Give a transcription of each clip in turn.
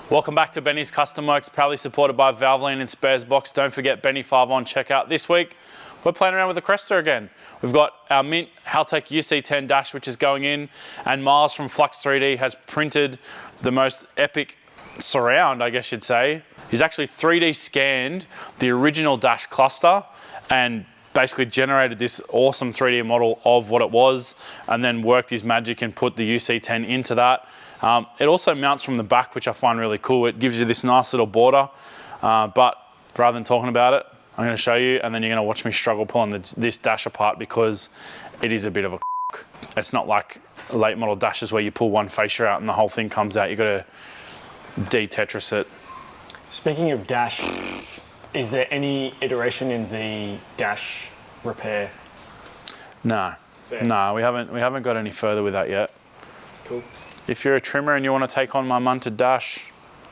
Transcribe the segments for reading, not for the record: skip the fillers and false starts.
Welcome back to Benny's Custom Works, proudly supported by Valvoline and Sparesbox. Don't forget Benny 5 on checkout. This week, we're playing around with the Cresta again. We've got our mint Haltech UC10 dash, which is going in, and Miles from Flux 3D has printed the most epic surround, I guess you'd say. He's actually 3D scanned the original dash cluster and basically generated this awesome 3D model of what it was, and then worked his magic and put the UC10 into that. It also mounts from the back, which I find really cool. It gives you this nice little border, but rather than talking about it, I'm going to show you, and then you're going to watch me struggle pulling this dash apart because it is a bit of a It's not like late model dashes where you pull one fascia out and the whole thing comes out. You've got to de-Tetris it. Speaking of dash, is there any iteration in the dash repair? No, no, we haven't got any further with that yet. Cool. If you're a trimmer and you want to take on my munted dash,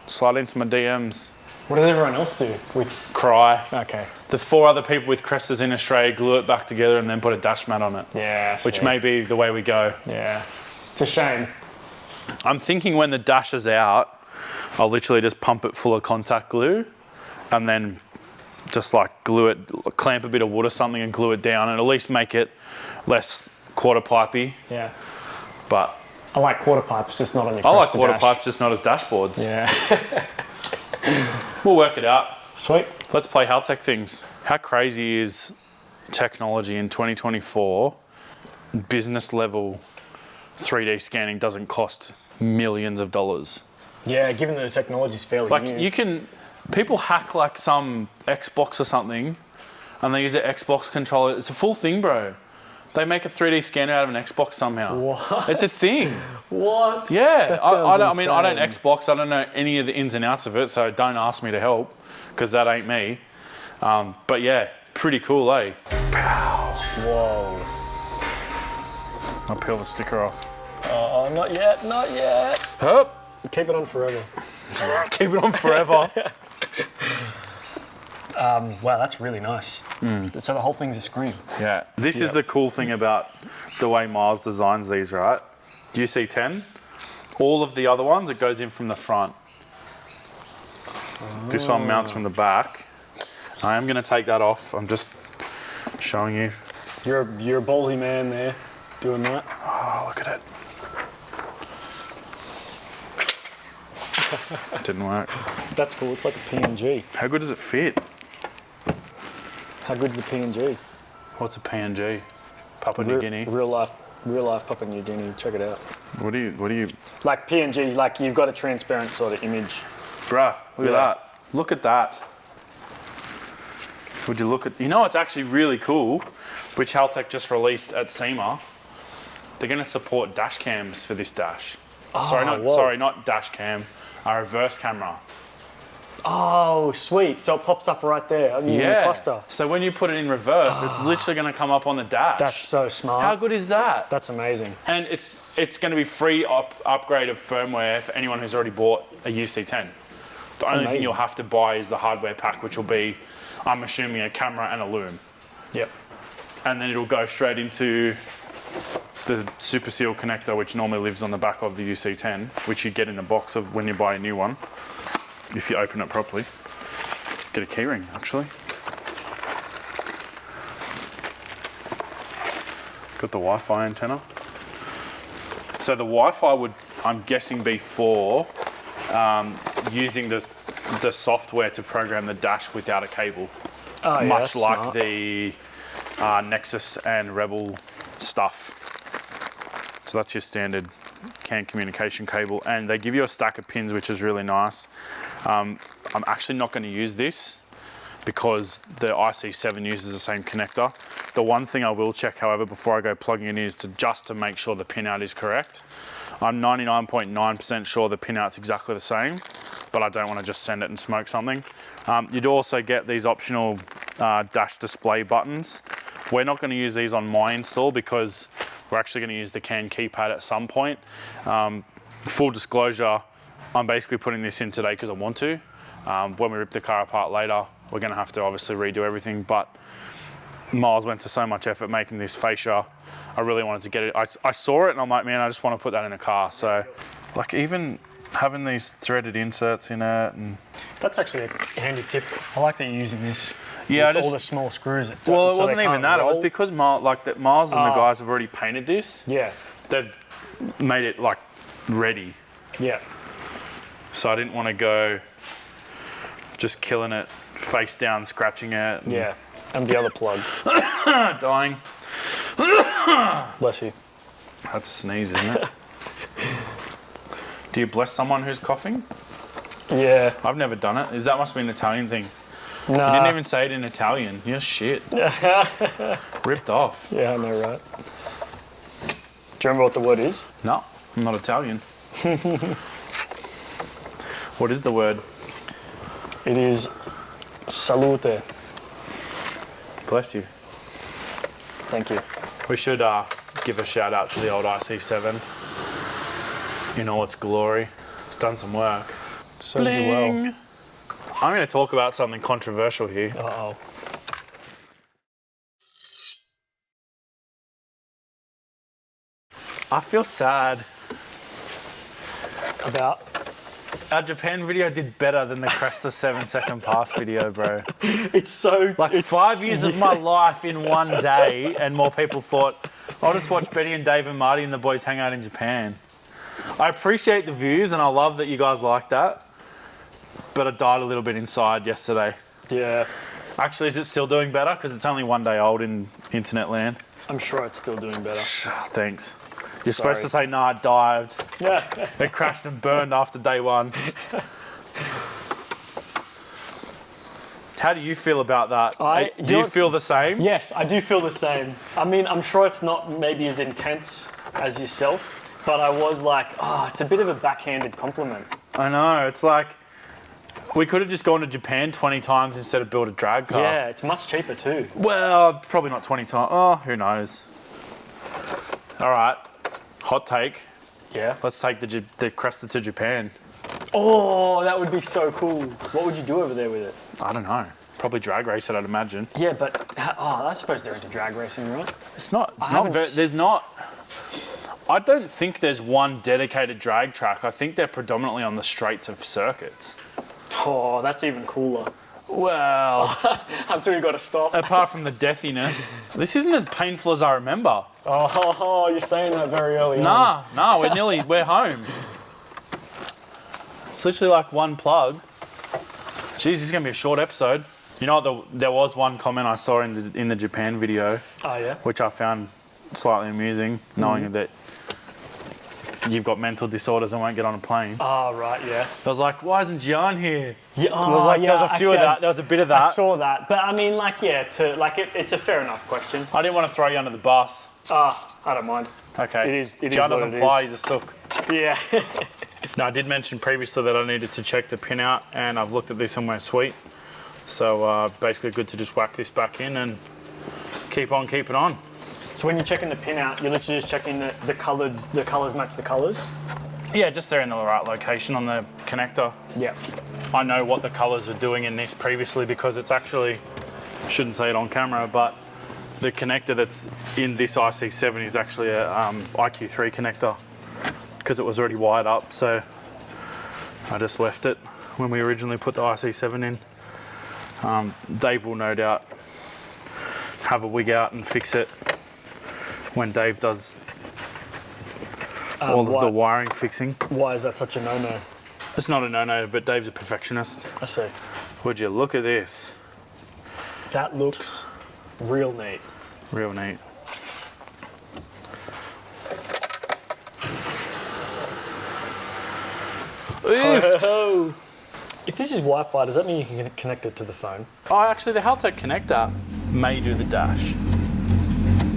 slide into my DMs. What does everyone else do with? Cry. Okay. The 4 other people with Crestas in Australia glue it back together and then put a dash mat on it. Yeah. Which may be the way we go. Yeah. It's a shame. I'm thinking when the dash is out, I'll literally just pump it full of contact glue and then just like glue it, clamp a bit of wood or something and glue it down and at least make it less quarter pipey. Yeah. But I like quarter pipes, just not on your Cresta I like quarter dash. pipes, just not as dashboards. Yeah. We'll work it out. Sweet. Let's play Haltech things. How crazy is technology in 2024? Business level 3D scanning doesn't cost millions of dollars. Yeah, given that the technology's fairly new. People hack like some Xbox or something and they use an Xbox controller. It's a full thing, bro. They make a 3D scanner out of an Xbox somehow. What? It's a thing. What? Yeah. I don't insane. Xbox. I don't know any of the ins and outs of it, so don't ask me to help because that ain't me. But yeah, pretty cool, eh? Pow. Whoa. I'll peel the sticker off. Oh, not yet, not yet. Hup. Keep it on forever. Keep it on forever. Wow, that's really nice. So the whole thing's a screen. Yeah. This is the cool thing about the way Miles designs these, right? UC10, all of the other ones, it goes in from the front. Oh. This one mounts from the back. I am going to take that off. I'm just showing you. You're a ballsy man there, doing that. Oh, look at it. It didn't work. That's cool. It's like a PNG. How good does it fit? How good's the PNG? What's a PNG? Papua New Guinea. Real life Papua New Guinea. Check it out. What do you? Like PNG, like you've got a transparent sort of image. Bruh, look at that. Look at that. Would you look at? You know, it's actually really cool, which Haltech just released at SEMA. They're going to support dash cams for this dash. Oh, sorry, not dash cam. A reverse camera. Oh, sweet. So it pops up right there in the cluster. So when you put it in reverse, it's literally going to come up on the dash. That's so smart. How good is that? That's amazing. And it's going to be free upgrade of firmware for anyone who's already bought a UC10. The only thing you'll have to buy is the hardware pack, which will be, I'm assuming, a camera and a loom. Yep. And then it'll go straight into the Super Seal connector, which normally lives on the back of the UC10, which you get in the box of when you buy a new one, if you open it properly. Get a keyring, actually. Got the Wi-Fi antenna. So the Wi-Fi would, I'm guessing, be for using the software to program the dash without a cable. Oh, yeah, much like smart. the Nexus and Rebel stuff. So that's your standard CAN communication cable, and they give you a stack of pins, which is really nice. I'm actually not going to use this because the IC7 uses the same connector. The one thing I will check, however, before I go plugging in is to make sure the pin out is correct. I'm 99.9% sure the pin out's exactly the same, but I don't want to just send it and smoke something. You'd also get these optional dash display buttons. We're not going to use these on my install because we're actually going to use the CAN keypad at some point. Full disclosure, I'm basically putting this in today because I want to. When we rip the car apart later, we're going to have to obviously redo everything, but Miles went to so much effort making this fascia. I really wanted to get it. I saw it and I'm like, man, I just want to put that in a car. So like even having these threaded inserts in it. And That's actually a handy tip. I like that you're using this. yeah, with all the small screws. Well, it so wasn't they even can't that. It was roll. because Miles and the guys have already painted this. Yeah. They've made it like ready. Yeah. So I didn't want to go just killing it, face down, scratching it. And Yeah. And the other plug. dying. Bless you. That's a sneeze, isn't it? Do you bless someone who's coughing? Yeah. I've never done it. That must be an Italian thing. Nah. You didn't even say it in Italian. You're shit. Ripped off. Yeah, I know, right? Do you remember what the word is? No, I'm not Italian. What is the word? It is salute. Bless you. Thank you. We should give a shout out to the old IC7 in all its glory. It's done some work. So do well. I'm going to talk about something controversial here. Uh-oh. I feel sad. About? Our Japan video did better than the Cresta 7-second pass video, bro. It's so... Like 5 years of my life in one day, and more people thought, I'll just watch Betty and Dave and Marty and the boys hang out in Japan. I appreciate the views, and I love that you guys like that, but I died a little bit inside yesterday. Yeah. Actually, is it still doing better? Because it's only one day old in internet land. I'm sure it's still doing better. Thanks. You're Sorry. supposed to say, nah, it dived. Yeah. It crashed and burned after day one. How do you feel about that? Do you feel the same? Yes, I do feel the same. I mean, I'm sure it's not maybe as intense as yourself, but I was like, oh, it's a bit of a backhanded compliment. I know. It's like, we could have just gone to Japan 20 times instead of build a drag car. Yeah, it's much cheaper too. Well, probably not 20 times. Oh, who knows? All right. Hot take. Yeah. Let's take the Cresta to Japan. Oh, that would be so cool. What would you do over there with it? I don't know. Probably drag race it, I'd imagine. Yeah, but I suppose they're into drag racing, right? It's not. There's not. I don't think there's one dedicated drag track. I think they're predominantly on the straights of circuits. Oh, that's even cooler. Well, Until you got to stop. apart from the deathiness, this isn't as painful as I remember. Oh, you're saying that very early on. Nah, we're home. It's literally like one plug. Jeez, this is gonna be a short episode. You know what? There was one comment I saw in the Japan video, Oh yeah. which I found slightly amusing, knowing that you've got mental disorders and won't get on a plane. Oh right, yeah. I was like, why isn't Gian here? Yeah, There was like, there was a few of that. There was a bit of that. I saw that, but I mean, like, yeah, it's a fair enough question. I didn't want to throw you under the bus. I don't mind. Okay. It is Gian what doesn't it fly. is. He's a sook. Yeah. No, I did mention previously that I needed to check the pin out, and I've looked at this on my suite. So basically good to just whack this back in and keep on keeping on. So when you're checking the pin out, you're literally just checking the colours match the colours? Yeah, just they're in the right location on the connector. Yeah. I know what the colours were doing in this previously because it's actually, shouldn't say it on camera, but the connector that's in this IC7 is actually a IQ3 connector because it was already wired up. So I just left it when we originally put the IC7 in. Dave will no doubt have a wig out and fix it when Dave does all of the wiring fixing. Why is that such a no-no? It's not a no-no, but Dave's a perfectionist. I see. Would you look at this? That looks real neat. Real neat. Oofed. Oh. If this is Wi-Fi, does that mean you can connect it to the phone? Oh, actually, the Haltech connector may do the dash.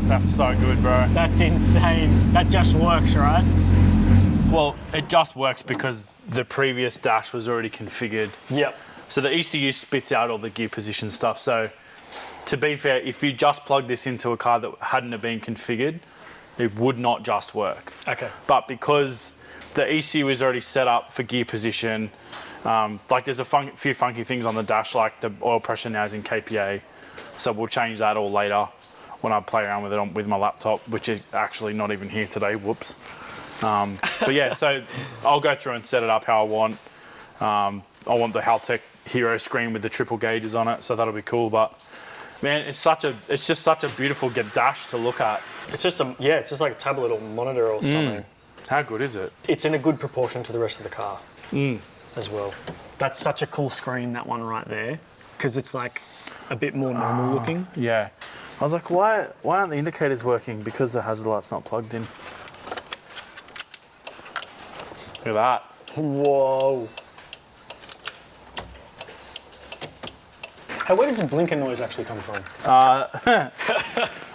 That's so good, bro. That's insane. That just works, right? Well, it just works because the previous dash was already configured. Yep. So the ECU spits out all the gear position stuff. So to be fair, if you just plugged this into a car that hadn't have been configured, it would not just work. Okay. But because the ECU is already set up for gear position, like there's a few funky things on the dash, like the oil pressure now is in kPa. So we'll change that all later when I play around with it with my laptop, which is actually not even here today. Whoops. But yeah, so I'll go through and set it up how I want. I want the Haltech Hero screen with the triple gauges on it, so that'll be cool. But man, it's just such a beautiful dash to look at. It's just it's just like a tablet or monitor or something. How good is it? It's in a good proportion to the rest of the car as well. That's such a cool screen, that one right there, because it's like a bit more normal looking. Yeah. I was like, why aren't the indicators working? Because the hazard light's not plugged in. Look at that. Whoa. Hey, where does the blinker noise actually come from?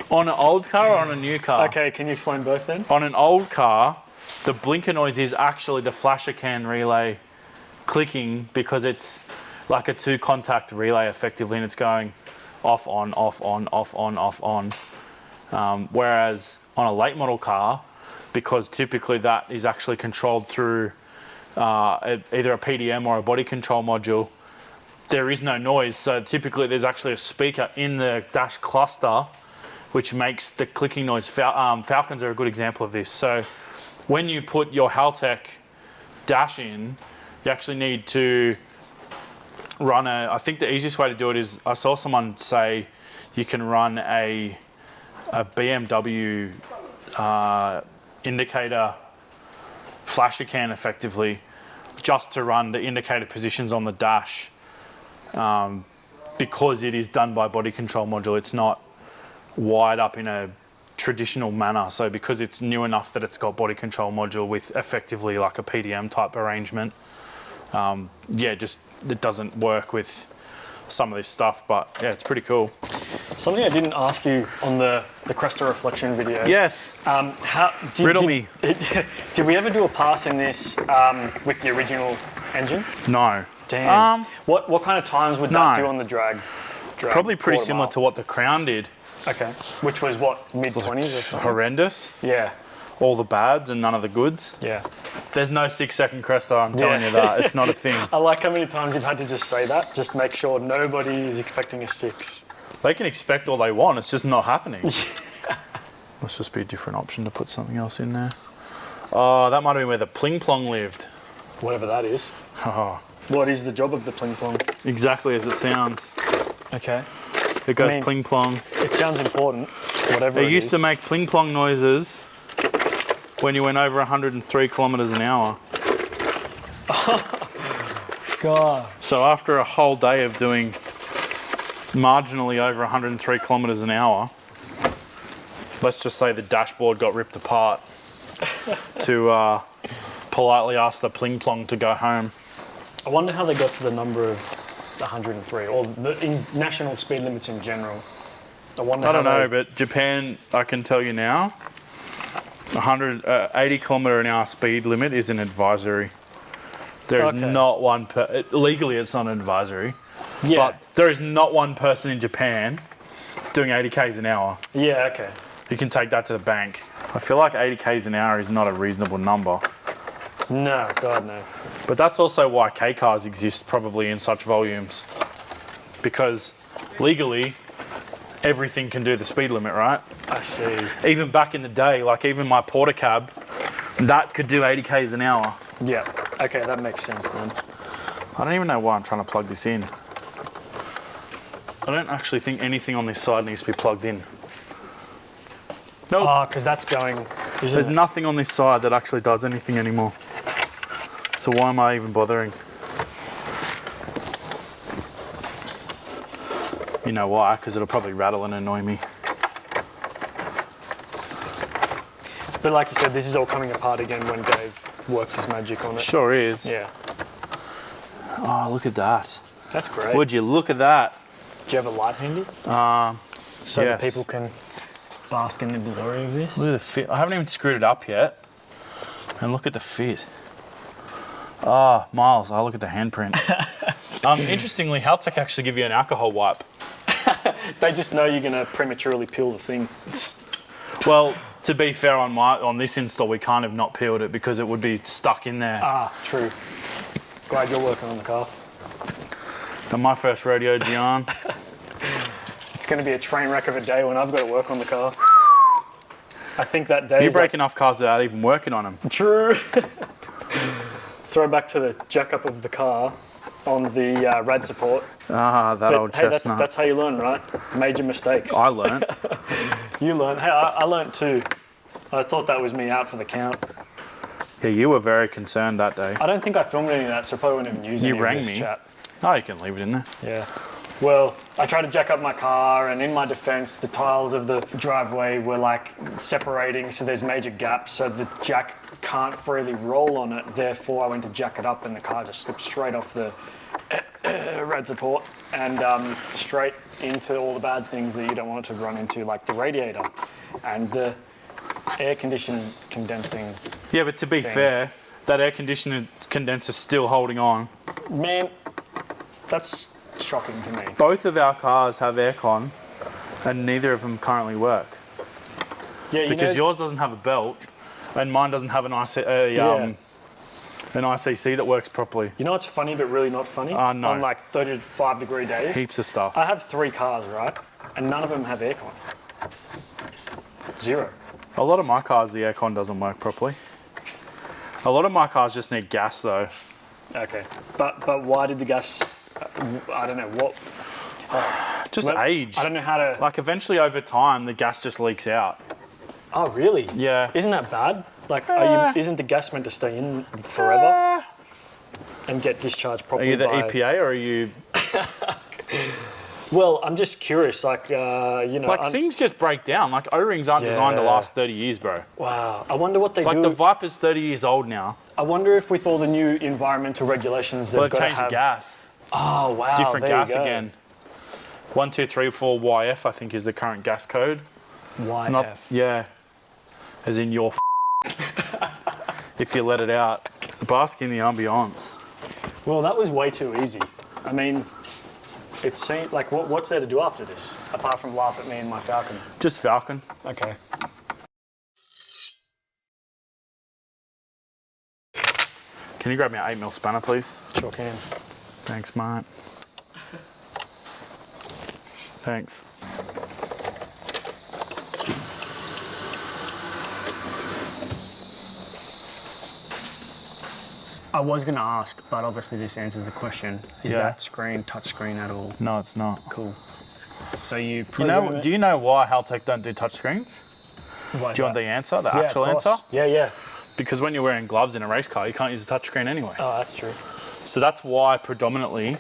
On an old car or on a new car? Okay, can you explain both then? On an old car, the blinker noise is actually the flasher can relay clicking, because it's like a 2-contact relay effectively, and it's going off, on, off, on, off, on, off, on. Whereas on a late model car, because typically that is actually controlled through either a PDM or a body control module, there is no noise. So typically there's actually a speaker in the dash cluster which makes the clicking noise. Falcons are a good example of this. So when you put your Haltech dash in, you actually need to run I think the easiest way to do it is, I saw someone say you can run a BMW indicator flasher can effectively, just to run the indicator positions on the dash, because it is done by body control module. It's not wired up in a traditional manner. So because it's new enough that it's got body control module with effectively like a PDM type arrangement, it doesn't work with some of this stuff. But yeah, it's pretty cool. Something I didn't ask you on the Cresta reflection video. Yes. Riddle me. Did we ever do a pass in this with the original engine? No. Damn. What kind of times would that do on the drag? Probably pretty similar to what the Crown did. Okay. Which was what, mid-20s or something? Horrendous. Yeah. All the bads and none of the goods. Yeah. There's no 6-second Cresta, I'm telling you that. It's not a thing. I like how many times you've had to just say that. Just make sure nobody is expecting a 6. They can expect all they want, it's just not happening. Must just be a different option to put something else in there. Oh, that might have been where the pling plong lived. Whatever that is. Oh. What is the job of the pling plong? Exactly as it sounds. Okay. It goes pling plong. It sounds important, whatever it is. It used to make pling plong noises when you went over 103 kilometres an hour. God. So after a whole day of doing marginally over 103 kilometres an hour, let's just say the dashboard got ripped apart to politely ask the pling plong to go home. I wonder how they got to the number of 103, or in national speed limits in general. I don't know, but Japan, I can tell you now, 80 kilometre an hour speed limit is an advisory. There's not one, legally it's not an advisory, but there is not one person in Japan doing 80 k's an hour. Yeah, okay. You can take that to the bank. I feel like 80 k's an hour is not a reasonable number. No, God no. But that's also why K cars exist probably in such volumes, because legally everything can do the speed limit, right? I see. Even back in the day, like even my porter cab, that could do 80 k's an hour. Yeah, okay, that makes sense then. I don't even know why I'm trying to plug this in. I don't actually think anything on this side needs to be plugged in. No. Oh, because that's going, There's nothing on this side that actually does anything anymore. So why am I even bothering? You know why? Because it'll probably rattle and annoy me. But like you said, this is all coming apart again when Dave works his magic on it. Sure is. Yeah. Oh, look at that. That's great. Would you look at that? Do you have a light handy? So that people can bask in the glory of this? Look at the fit. I haven't even screwed it up yet. And look at the fit. Ah, Miles, look at the handprint. Interestingly, Haltech actually give you an alcohol wipe. They just know you're going to prematurely peel the thing. Well, to be fair, on this install, we can't have not peeled it because it would be stuck in there. Ah, true. Glad you're working on the car. And my first rodeo, Gian. It's going to be a train wreck of a day when I've got to work on the car. I think that day. You break enough cars without even working on them. True. Throw back to the jack up of the car on the rad support. Ah, that old chestnut. That's how you learn, right? Major mistakes. I learnt. You learn. Hey, I learned too. I thought that was me out for the count. Yeah, you were very concerned that day. I don't think I filmed any of that, so I probably wouldn't even use any of this chat. Oh, you can leave it in there. Yeah. Well, I tried to jack up my car, and in my defense, the tiles of the driveway were like separating, so there's major gaps, so the jack can't freely roll on it. Therefore, I went to jack it up, and the car just slipped straight off the rad support and straight into all the bad things that you don't want it to run into, like the radiator and the air conditioning condensing. Yeah, but to be fair, that air conditioner condenser's still holding on. Man, that's shocking to me. Both of our cars have aircon, and neither of them currently work. Yeah, because yours doesn't have a belt, and mine doesn't have an ICC that works properly. You know what's funny but really not funny? No. On like 35-degree days. Heaps of stuff. I have 3 cars, right? And none of them have aircon. 0. A lot of my cars, the aircon doesn't work properly. A lot of my cars just need gas though. Okay, but why did the gas? I don't know what. Just age. I don't know how to. Like eventually over time, the gas just leaks out. Oh really? Yeah. Isn't that bad? Like, isn't the gas meant to stay in forever and get discharged properly? Are you the EPA or are you? Well, I'm just curious. Like, Like things just break down. Like O-rings aren't designed to last 30 years, bro. Wow. I wonder what they do. Like the Viper's 30 years old now. I wonder if with all the new environmental regulations they've got to changed have... the gas. Oh, wow. Different gas again. 1234 YF, I think, is the current gas code. YF? Yeah. As in your if you let it out. Bask in the ambiance. Well, that was way too easy. I mean, it seemed like, what's there to do after this? Apart from laugh at me and my Falcon. Just Falcon. Okay. Can you grab me an 8mm spanner, please? Sure can. Thanks, mate. Thanks. I was going to ask, but obviously this answers the question. Is that screen touch screen at all? No, it's not. Cool. So you do you know why Haltech don't do touchscreens? Why Do you want the answer, the Yeah, actual of course. answer? Yeah. Because when you're wearing gloves in a race car, you can't use a touchscreen anyway. Oh, that's true. So that's why predominantly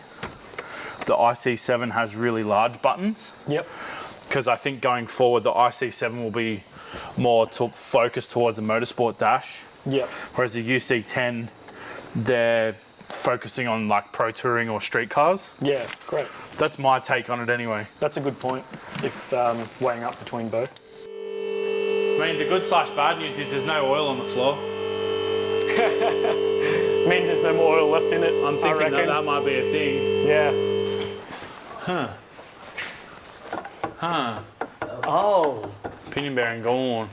the IC7 has really large buttons. Yep. Because I think going forward, the IC7 will be more focused towards a motorsport dash. Yep. Whereas the UC10, they're focusing on like pro touring or street cars. Yeah, great. That's my take on it anyway. That's a good point, if weighing up between both. I mean, the good/bad news is there's no oil on the floor. Means there's no more oil left in it. I'm thinking that might be a thing. Yeah. Huh. Oh. Pinion bearing gone.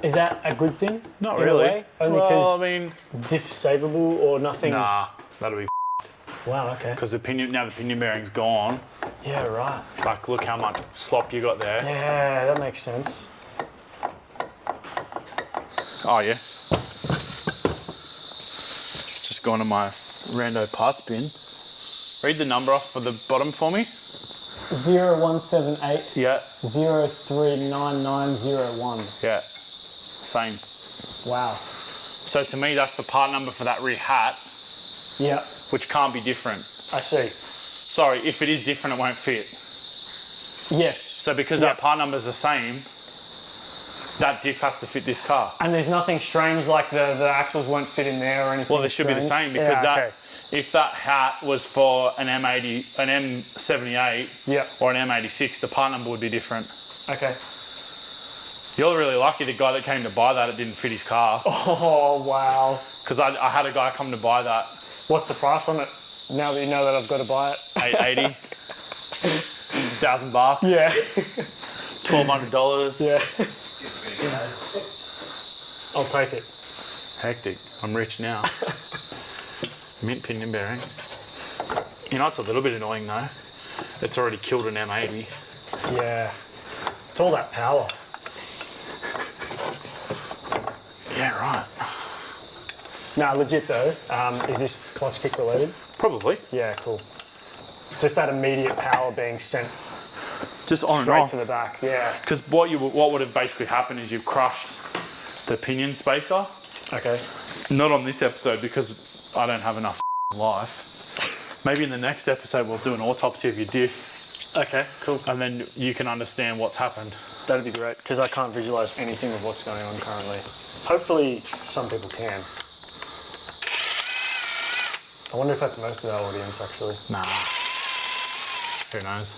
Is that a good thing? Not in really. A way? Only Well, because I mean, diff's savable or nothing? nah, that'll be Wow, okay. because the pinion bearing's gone. Yeah, right. Like, look how much slop you got there. Yeah, that makes sense. Oh yeah. Just going to my rando parts bin. Read the number off for the bottom for me. 0178 Yeah. 039901. Yeah. Same. Wow. So to me, that's the part number for that rear hat, Yeah, which can't be different. I see. Sorry, if it is different, it won't fit. Yes. So because that part number is the same, that diff has to fit this car. And there's nothing strange like the axles won't fit in there or anything. Well, they should be the same because if that hat was for an M80, an M78 or an M86, the part number would be different. Okay. You're really lucky the guy that came to buy that, it didn't fit his car. Oh, wow. Because I had a guy come to buy that. What's the price on it? Now that you know that I've got to buy it. $880. $1,000 bucks. Yeah. $1,200. Yeah. I'll take it. Hectic. I'm rich now. Mint pinion bearing. You know, it's a little bit annoying though. It's already killed an M80. Yeah. It's all that power. Yeah, right. Nah, legit though. Is this clutch kick related? Probably. Yeah, cool. Just that immediate power being sent Just on and straight off. to the back, yeah. Because what would have basically happened is you've crushed the pinion spacer. Okay. Not on this episode because I don't have enough life. Maybe in the next episode we'll do an autopsy of your diff. Okay, cool. And then you can understand what's happened. That'd be great, because I can't visualize anything of what's going on currently. Hopefully some people can. I wonder if that's most of our audience actually. Nah. Who knows?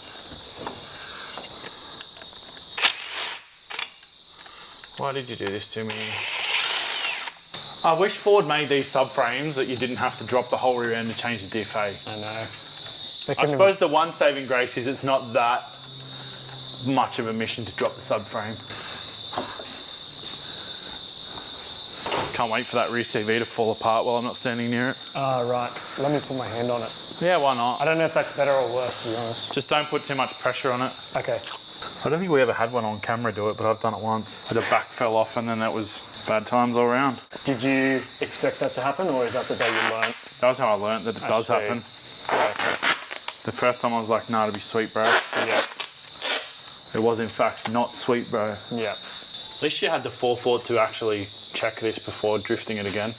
Why did you do this to me? I wish Ford made these subframes that you didn't have to drop the whole rear end to change the diff, eh? I know. I suppose the one saving grace is it's not that much of a mission to drop the subframe. Can't wait for that rear CV to fall apart while I'm not standing near it. Ah, right. Let me put my hand on it. Yeah, why not? I don't know if that's better or worse, to be honest. Just don't put too much pressure on it. Okay. I don't think we ever had one on camera do it, but I've done it once. The back fell off and then that was bad times all around. Did you expect that to happen, or is that the day you learned? That was how I learnt that it does happen. Yeah. The first time I was like, nah, it'll be sweet, bro. Yeah. It was in fact not sweet, bro. Yeah. At least you had the forethought to actually check this before drifting it again,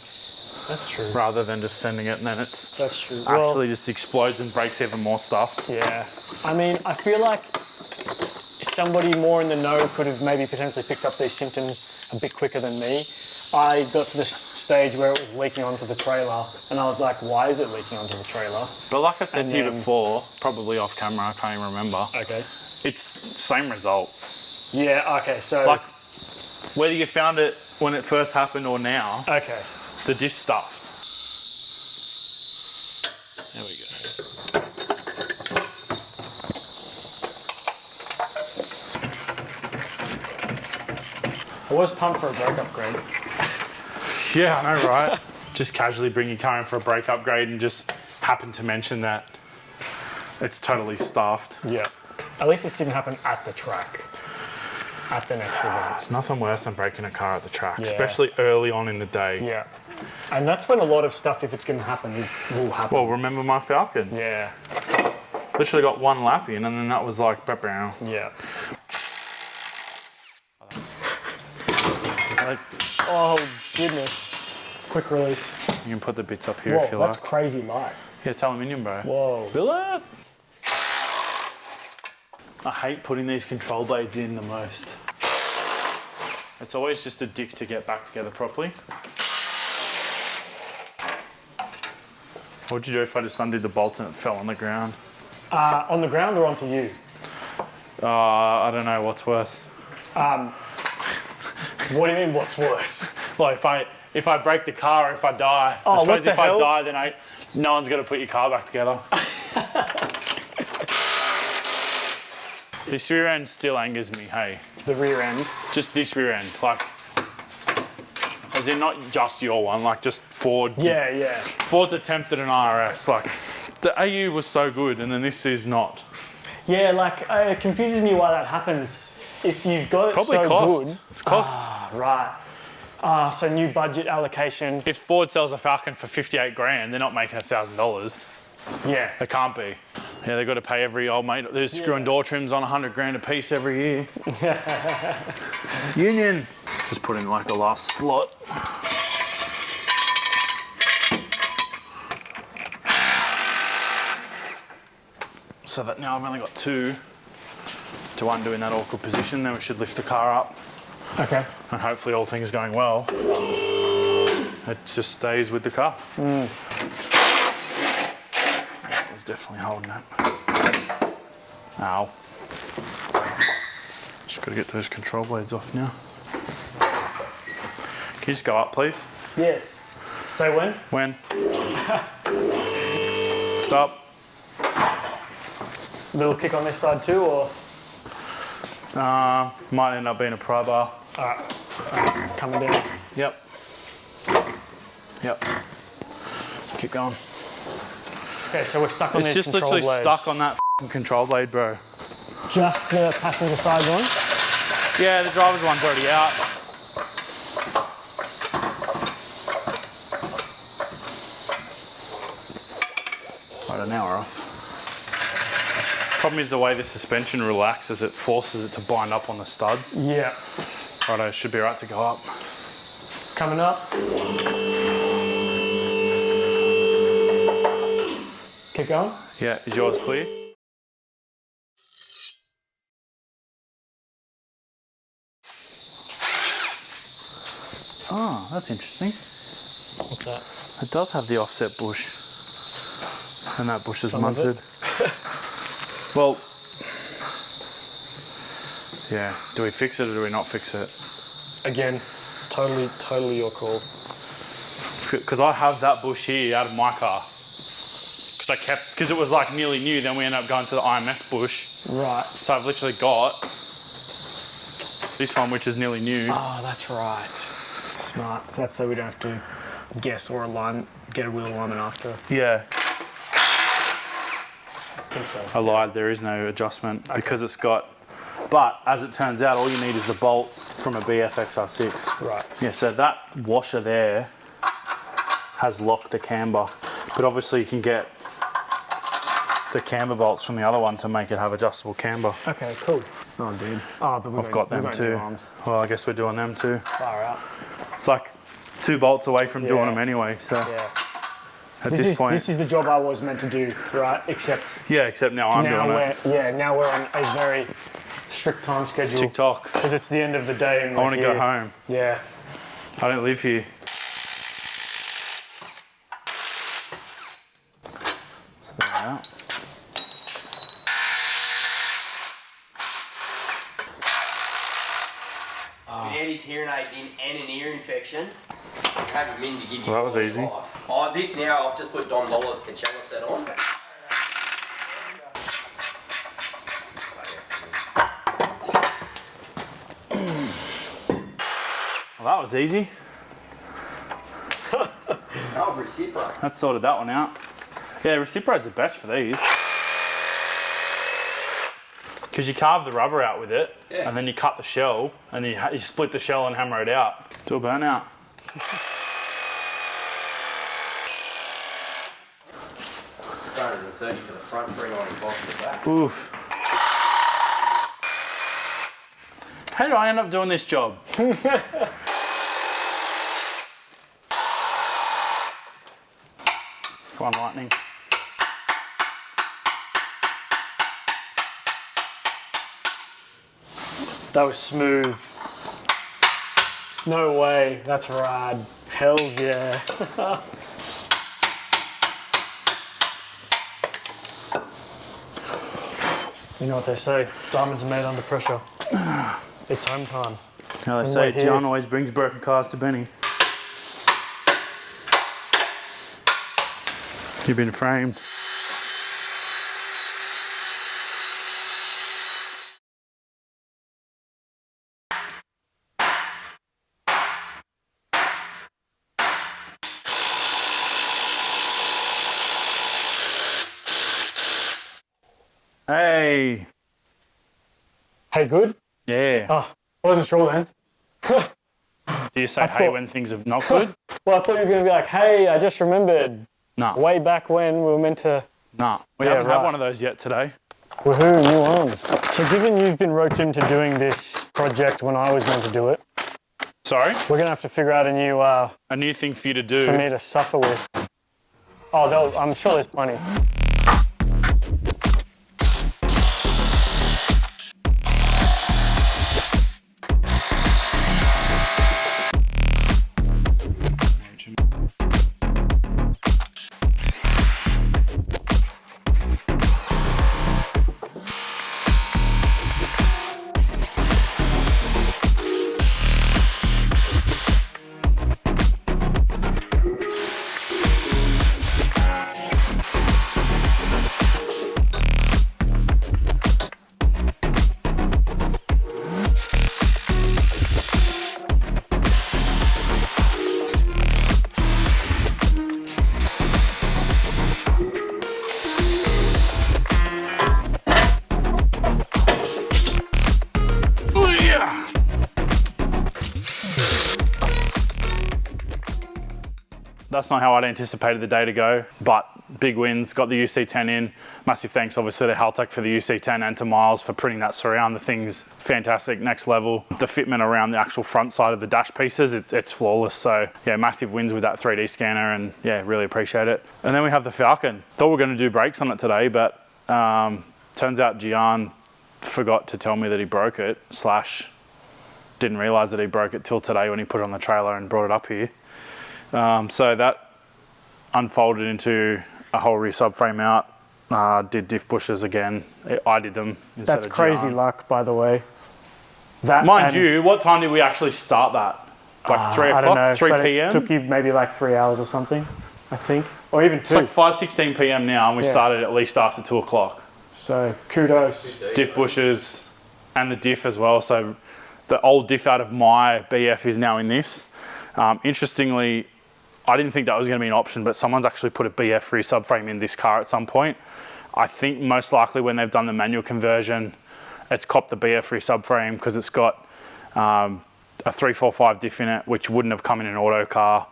That's true. rather than just sending it and then it's That's true. actually just explodes and breaks even more stuff. Yeah. I mean, I feel like somebody more in the know could have maybe potentially picked up these symptoms a bit quicker than me. I got to this stage where it was leaking onto the trailer, and I was like, why is it leaking onto the trailer? But like I said And to you then- before, probably off camera, I can't even remember, Okay. it's same result. Yeah, okay, so... Like, whether you found it when it first happened or now, Okay. the diff stuffed. There we go. I was pumped for a brake upgrade. Yeah, I know, right? Just casually bring your car in for a brake upgrade and just happen to mention that it's totally stuffed. Yeah. At least this didn't happen at the track. At the next event. It's nothing worse than breaking a car at the track, Yeah. especially early on in the day. Yeah. And that's when a lot of stuff, if it's going to happen, will happen. Well, remember my Falcon? Yeah. Literally got one lap in and then that was like, bah-bah. Yeah. Like, Oh, goodness. Quick release. you can put the bits up here Whoa, if you that's like. crazy light. Yeah, it's aluminium, bro. Whoa. Billet. I hate putting these control blades in the most. It's always just a dick to get back together properly. What'd you do if I just undid the bolts and it fell on the ground? On the ground or onto you? I don't know, what's worse? What do you mean, what's worse? Well, if I break the car or if I die, Oh, I suppose what the if I hell? die, then no one's gonna put your car back together. This rear end still angers me, hey. The rear end. Just this rear end, like, as in not just your one, like just Ford's. Yeah, yeah. Ford's attempted an RS, like, the AU was so good and then this is not. Yeah, like, it confuses me why that happens. If you've got it Probably so cost. good. Cost. Right. So new budget allocation. If Ford sells a Falcon for 58 grand, they're not making $1,000. Yeah. They can't be. Yeah, they've got to pay every old mate. There's screw and door trims on 100 grand a piece every year. Union. Just put in like the last slot. So that now I've only got two to undo in that awkward position. Then we should lift the car up. Okay. And hopefully all things going well, it just stays with the car. It's definitely holding it. Ow. Just got to get those control blades off now. Can you just go up, please? Yes. Say when? When? Stop. Little kick on this side too, or? Might end up being a pry bar. Alright, coming down. Yep. Yep. Keep going. Okay, so we're stuck on It's these just control literally blades. stuck on that control blade, bro. Just the passenger side one? Yeah, the driver's one's already out. Right, now we're off. Problem is the way the suspension relaxes, it forces it to bind up on the studs. Yeah. Righto, should be right to go up. Coming up. Keep going. Yeah, is yours clear? Oh, that's interesting. What's that? It does have the offset bush. And that bush is Some of munted. Well, yeah. Do we fix it or do we not fix it? Again, totally your call. Because I have that bush here out of my car. Because it was like nearly new, then we ended up going to the IMS bush. Right. So I've literally got this one, which is nearly new. Oh, that's right. Smart. So that's so we don't have to guess or get a wheel alignment after. Yeah. I think so. I lied, there is no adjustment because it's got, but as it turns out, all you need is the bolts from a BF XR6. Right. Yeah, so that washer there has locked the camber, but obviously you can get the camber bolts from the other one to make it have adjustable camber. Okay, cool. Oh, dude. Oh, but I've got them too. Well, I guess we're doing them too. Far out. It's like 2 bolts away from doing Yeah. them anyway, so Yeah. at this point. This is the job I was meant to do, right? Except Yeah, except now I'm doing it. now we're on a very strict time schedule. TikTok. Because it's the end of the day and I want to go home. Yeah. I don't live here. So there we are. With Andy's hearing aids in and an ear infection, have him in to give you. Well, that was easy. Life. Oh, this now I've just put Don Lawler's Coachella set on. Well, that was easy. Oh, reciproc. That sorted that one out. Yeah, Recipro's the best for these. Because you carve the rubber out with it, and then you cut the shell, and you split the shell and hammer it out. Do a burnout. 330 for the front, 390 for the back. Oof. How did I end up doing this job? Come on, lightning. That was smooth. No way. That's rad. Hells yeah. You know what they say, diamonds are made under pressure. It's home time. Now they And say we're here. Gian always brings broken cars to Benny. You've been framed. Hey. Hey, good? Yeah. Oh, I wasn't sure then. Do you say I hey thought- when things are not good? Well, I thought you were going to be like, hey, I just remembered Nah. way back when we were meant to. Nah. We Yeah, haven't had right. one of those yet today. Woohoo, new arms. So given you've been roped into doing this project when I was meant to do it, Sorry? we're going to have to figure out a new, A new thing for you to do. for me to suffer with. Oh, I'm sure there's plenty. That's not how I'd anticipated the day to go, but big wins, got the UC10 in. Massive thanks obviously to Haltech for the UC10 and to Miles for printing that surround. The thing's fantastic, next level. The fitment around the actual front side of the dash pieces, it's flawless. So yeah, massive wins with that 3D scanner, and yeah, really appreciate it. And then we have the Falcon. Thought we were gonna do brakes on it today, but turns out Gian forgot to tell me that he broke it, / didn't realize that he broke it till today when he put it on the trailer and brought it up here. So that unfolded into a whole rear subframe out. Did diff bushes again. I did them instead That's of crazy Gian. luck, by the way. That Mind you, what time did we actually start that? Like 3 I don't know, o'clock, 3 but p.m? It took you maybe like 3 hours or something, I think, or even 2. It's like 5:16 p.m. now, and we started at least after 2 o'clock. So kudos. Diff bushes and the diff as well. So the old diff out of my BF is now in this. Interestingly, I didn't think that was going to be an option, but someone's actually put a BF rear subframe in this car at some point. I think most likely when they've done the manual conversion, it's copped the BF rear subframe because it's got a 345 diff in it, which wouldn't have come in an auto car.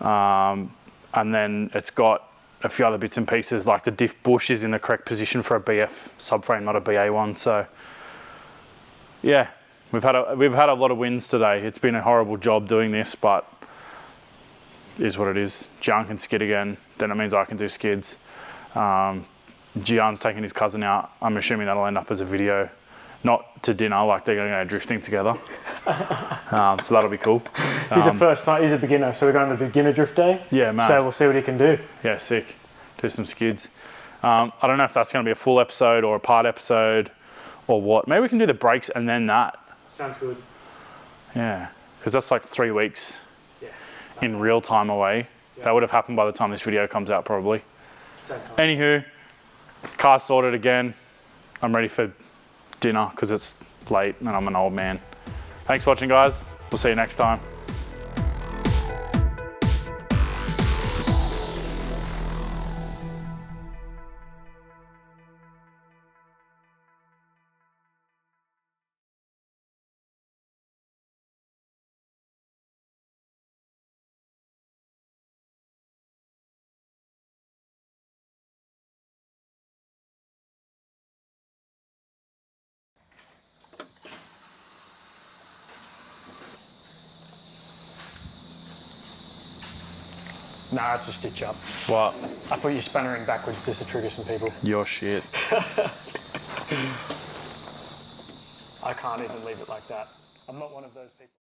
And then it's got a few other bits and pieces, like the diff bush is in the correct position for a BF subframe, not a BA one. So yeah, we've had a lot of wins today. It's been a horrible job doing this, but is what it is. Gian can skid again, then it means I can do skids. Gian's taking his cousin out. I'm assuming that'll end up as a video, not to dinner, like they're going to go drifting together. So that'll be cool. He's a first time, he's a beginner, so we're going to the beginner drift day. Yeah, man. So we'll see what he can do. Yeah, sick. Do some skids. I don't know if that's going to be a full episode or a part episode or what. Maybe we can do the brakes and then that. Sounds good. Yeah, because that's like 3 weeks in real time away. Yeah. That would have happened by the time this video comes out probably. Anywho, car sorted again. I'm ready for dinner because it's late and I'm an old man. Thanks for watching, guys. We'll see you next time. Nah, it's a stitch up. What? I put your spanner in backwards just to trigger some people. Your shit. I can't even leave it like that. I'm not one of those people.